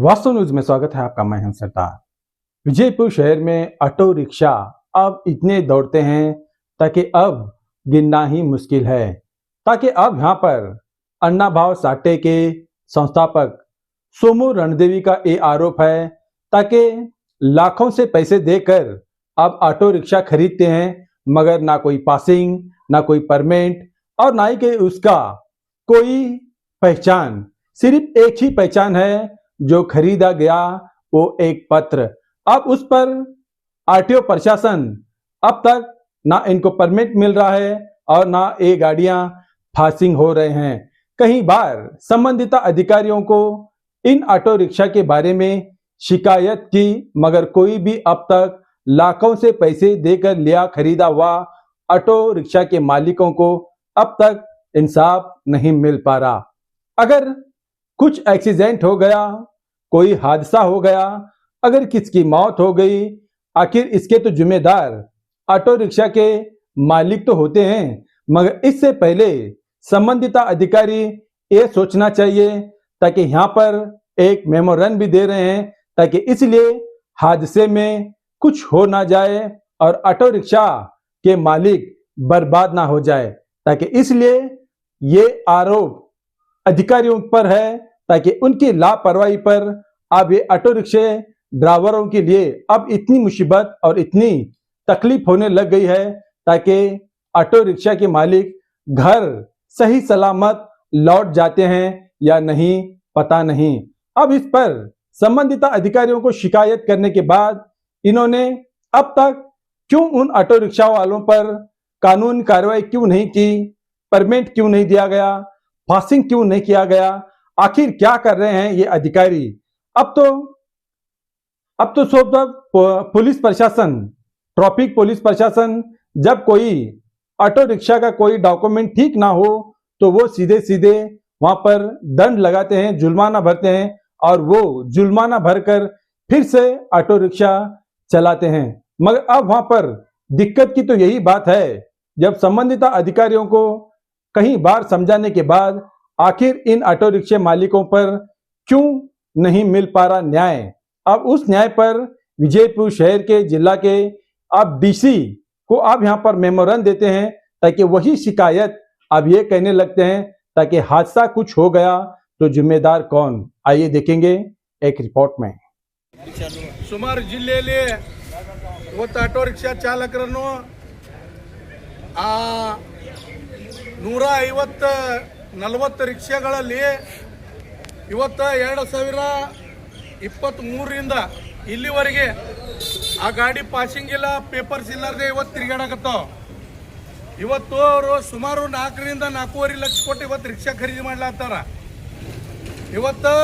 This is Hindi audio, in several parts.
वास्तव न्यूज में स्वागत है आपका। मैं हूं सरदार। विजयपुर शहर में ऑटो रिक्शा अब इतने दौड़ते हैं ताकि अब गिनना ही मुश्किल है। ताकि अब यहाँ पर अन्ना भाव साठे के संस्थापक सोमू रणदेवी का ये आरोप है ताकि लाखों से पैसे देकर अब ऑटो रिक्शा खरीदते हैं, मगर ना कोई पासिंग, ना कोई परमिट और ना ही कि उसका कोई पहचान। सिर्फ एक ही पहचान है जो खरीदा गया, वो एक पत्र। अब उस पर आरटीओ प्रशासन अब तक ना इनको परमिट मिल रहा है और ना ये गाड़ियां पासिंग हो रहे हैं। कई बार संबंधित अधिकारियों को इन ऑटो रिक्शा के बारे में शिकायत की, मगर कोई भी अब तक लाखों से पैसे देकर लिया खरीदा हुआ ऑटो रिक्शा के मालिकों को अब तक इंसाफ नहीं मिल पा रहा। अगर कुछ एक्सीडेंट हो गया, कोई हादसा हो गया, अगर किसकी मौत हो गई, आखिर इसके तो जिम्मेदार ऑटो रिक्शा के मालिक तो होते हैं, मगर इससे पहले संबंधित अधिकारी ये सोचना चाहिए ताकि यहाँ पर एक मेमोरंडम भी दे रहे हैं ताकि इसलिए हादसे में कुछ हो ना जाए और ऑटो रिक्शा के मालिक बर्बाद ना हो जाए। ताकि इसलिए ये आरोप अधिकारियों पर है ताकि उनकी लापरवाही पर अब ये ऑटो रिक्शे ड्राइवरों के लिए अब इतनी मुसीबत और इतनी तकलीफ होने लग गई है ताकि ऑटो रिक्शा के मालिक घर सही सलामत लौट जाते हैं या नहीं, पता नहीं। अब इस पर संबंधित अधिकारियों को शिकायत करने के बाद इन्होंने अब तक क्यों उन ऑटो रिक्शा वालों पर कानूनी कार्रवाई क्यों नहीं की, परमिट क्यों नहीं दिया गया, पासिंग क्यों नहीं किया गया, आखिर क्या कर रहे हैं ये अधिकारी। अब तो सब पुलिस प्रशासन, ट्रैफिक पुलिस प्रशासन जब कोई ऑटो रिक्शा का कोई डॉक्यूमेंट ठीक ना हो तो वो सीधे सीधे वहां पर दंड लगाते हैं, जुर्माना भरते हैं और वो जुर्माना भरकर फिर से ऑटो रिक्शा चलाते हैं। मगर अब वहां पर दिक्कत की तो यही बात है, जब संबंधित अधिकारियों को कई बार समझाने के बाद आखिर इन ऑटो रिक्शे मालिकों पर क्यों नहीं मिल पा रहा न्याय। अब उस न्याय पर विजयपुर शहर के जिला के अब डीसी को अब यहाँ पर मेमोरंडम देते हैं ताकि वही शिकायत अब ये कहने लगते हैं ताकि हादसा कुछ हो गया तो जिम्मेदार कौन। आइए देखेंगे एक रिपोर्ट में। ಸುಮಾರು ಜಿಲ್ಲೆಯಲ್ಲಿ ಇವತ್ತು ಆಟೋ ರಿಕ್ಷಾ ಚಾಲಕರನ್ನು 150-40 ರಿಕ್ಷಾಗಳಲ್ಲಿ ಇವತ್ತು 2023ರಿಂದ ಇಲ್ಲಿವರೆಗೆ ಆ ಗಾಡಿ ಪಾಸಿಂಗ್ ಇಲ್ಲ, ಪೇಪರ್ಸ್ ಇಲ್ಲಾರ್ದೆ ಇವತ್ತು ತಿರುಗಾಡಕತ್ತಾವ। ಇವತ್ತು ಅವರು ಸುಮಾರು 4ರಿಂದ 4.5 ಲಕ್ಷ ಕೊಟ್ಟು ಇವತ್ತು ರಿಕ್ಷಾ ಖರೀದಿ ಮಾಡ್ಲಾತ್ತಾರ। ಇವತ್ತು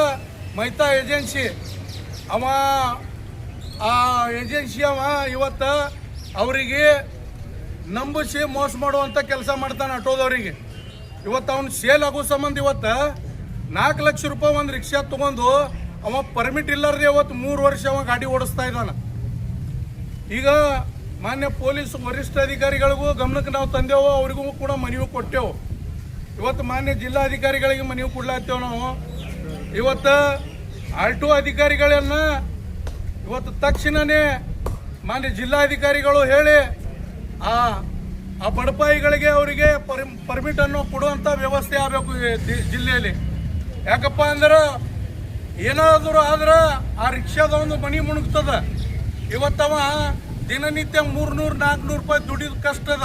ಮೈತಾ ಏಜೆನ್ಸಿ ಅವ ಆ ಏಜೆನ್ಸಿ ಅವ ಇವತ್ತು ಅವರಿಗೆ ನಂಬಿಸಿ ಮೋಸ ಮಾಡುವಂಥ ಕೆಲಸ ಮಾಡ್ತಾನೆ ಆಟೋದವರಿಗೆ। ಇವತ್ತು ಅವ್ನು ಸೇಲ್ ಆಗೋ ಸಂಬಂಧ ಇವತ್ತು 4 ಲಕ್ಷ ರೂಪಾಯಿ ಒಂದು ರಿಕ್ಷಾ ತೊಗೊಂಡು ಅವ ಪರ್ಮಿಟ್ ಇಲ್ಲಾರ್ದೆ ಇವತ್ತು 3 ವರ್ಷ ಅವ ಗಾಡಿ ಓಡಿಸ್ತಾ ಇದ್ದಾನೆ। ಈಗ ಮಾನ್ಯ ಪೊಲೀಸ್ ವರಿಷ್ಠ ಅಧಿಕಾರಿಗಳಿಗೂ ಗಮನಕ್ಕೆ ನಾವು ತಂದೆವು, ಅವರಿಗೂ ಕೂಡ ಮನವಿ ಕೊಟ್ಟೆವು। ಇವತ್ತು ಮಾನ್ಯ ಜಿಲ್ಲಾಧಿಕಾರಿಗಳಿಗೆ ಮನವಿ ಕೊಡ್ಲಾತ್ತೇವೆ ನಾವು। ಇವತ್ತು ಆರ್ಟೋ ಅಧಿಕಾರಿಗಳನ್ನ ಇವತ್ತು ತಕ್ಷಣನೇ ಮಾನ್ಯ ಜಿಲ್ಲಾಧಿಕಾರಿಗಳು ಹೇಳಿ ಆ ಬಡಪಾಯಿಗಳಿಗೆ ಅವರಿಗೆ ಪರ್ಮಿಟ್ ಅನ್ನು ಕೊಡುವಂಥ ವ್ಯವಸ್ಥೆ ಆಗಬೇಕು ಜಿಲ್ಲೆಯಲ್ಲಿ। ಯಾಕಪ್ಪ ಅಂದ್ರೆ ಏನಾದರೂ ಆದ್ರೆ ಆ ರಿಕ್ಷಾದ ಒಂದು ಮನಿ ಮುಣುಗ್ತದ। ಇವತ್ತವ ದಿನನಿತ್ಯ 300-400 ರೂಪಾಯಿ ದುಡಿದ ಕಷ್ಟದ।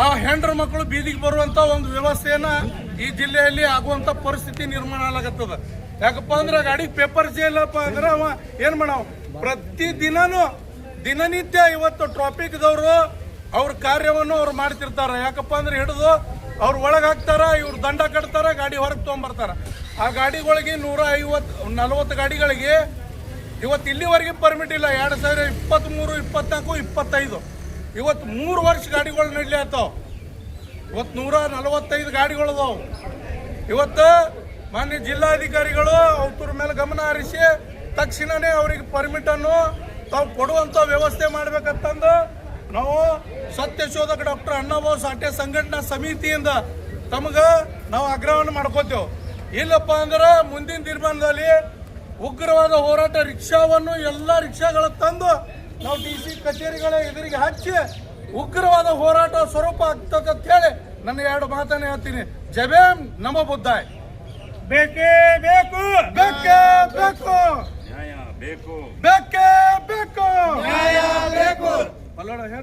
ಆ ಹೆಂಡ್ರ ಮಕ್ಕಳು ಬೀದಿಗೆ ಬರುವಂತ ಒಂದು ವ್ಯವಸ್ಥೆಯನ್ನ ಈ ಜಿಲ್ಲೆಯಲ್ಲಿ ಆಗುವಂತ ಪರಿಸ್ಥಿತಿ ನಿರ್ಮಾಣ ಆಗತ್ತದ। ಯಾಕಪ್ಪ ಅಂದ್ರೆ ಗಾಡಿಗೆ ಪೇಪರ್ಸ್ ಇಲ್ಲಪ್ಪ ಅಂದ್ರೆ ಅವ ಏನ್ ಮಾಡವ, ಪ್ರತಿ ದಿನನಿತ್ಯ ಇವತ್ತು ಟ್ರಾಫಿಕ್ದವರು ಅವ್ರ ಕಾರ್ಯವನ್ನು ಅವ್ರು ಮಾಡ್ತಿರ್ತಾರ। ಯಾಕಪ್ಪ ಅಂದ್ರೆ ಹಿಡಿದು ಅವ್ರು ಒಳಗೆ ಹಾಕ್ತಾರ, ಇವ್ರು ದಂಡ ಕಟ್ತಾರ, ಗಾಡಿ ಹೊರಗೆ ತೊಗೊಂಬರ್ತಾರ। ಆ ಗಾಡಿಗಳಿಗೆ 150-40 ಗಾಡಿಗಳಿಗೆ ಇವತ್ತು ಇಲ್ಲಿವರೆಗೆ ಪರ್ಮಿಟ್ ಇಲ್ಲ। 2023, 24, 25 ಇವತ್ತು 3 ವರ್ಷ ಗಾಡಿಗಳು ನಡ್ಲಿ ಆತಾವ। ಇವತ್ತು 145 ಗಾಡಿಗಳು ಅದಾವ। ಇವತ್ತು ಮಾನ್ಯ ಜಿಲ್ಲಾಧಿಕಾರಿಗಳು ಅವ್ರ ಮೇಲೆ ಗಮನ ಹರಿಸಿ ತಕ್ಷಣನೇ ಅವ್ರಿಗೆ ಪರ್ಮಿಟ್ ಅನ್ನು ತಾವು ಕೊಡುವಂತ ವ್ಯವಸ್ಥೆ ಮಾಡ್ಬೇಕಂತಂದು ನಾವು ಸತ್ಯಶೋಧಕ ಡಾಕ್ಟರ್ ಅಣ್ಣಾಭಾವ್ ಸಾಠೆ ಸಂಘಟನಾ ಸಮಿತಿಯಿಂದ ತಮಗೆ ನಾವು ಆಗ್ರಹವನ್ನು ಮಾಡ್ಕೋತೇವೆ। ಇಲ್ಲಪ್ಪ ಅಂದ್ರೆ ಮುಂದಿನ ತೀರ್ಮಾನದಲ್ಲಿ ಉಗ್ರವಾದ ಹೋರಾಟ ರಿಕ್ಷಾವನ್ನು ಎಲ್ಲ ರಿಕ್ಷಾಗಳ ತಂದು ನಾವು DC ಕಚೇರಿಗಳ ಎದುರಿಗೆ ಹಚ್ಚಿ ಉಗ್ರವಾದ ಹೋರಾಟ ಸ್ವರೂಪ ಆಗ್ತದೆ ಅಂತ ಹೇಳಿ ನನ್ನ ಎರಡು ಮಾತನ್ನ ಹೇಳ್ತೀನಿ. ಜಬೇಂ ನಮ ಬುದ್ಧಾಯ್. ಬೇಕೇ ಬೇಕು ಬೇಕೇ ಬೇಕು ನ್ಯಾಯ ಬೇಕು ಬೇಕೇ ಬೇಕು ನ್ಯಾಯ ಬೇಕು ಅಲ್ಲೋಡ ಹೇಳಿ.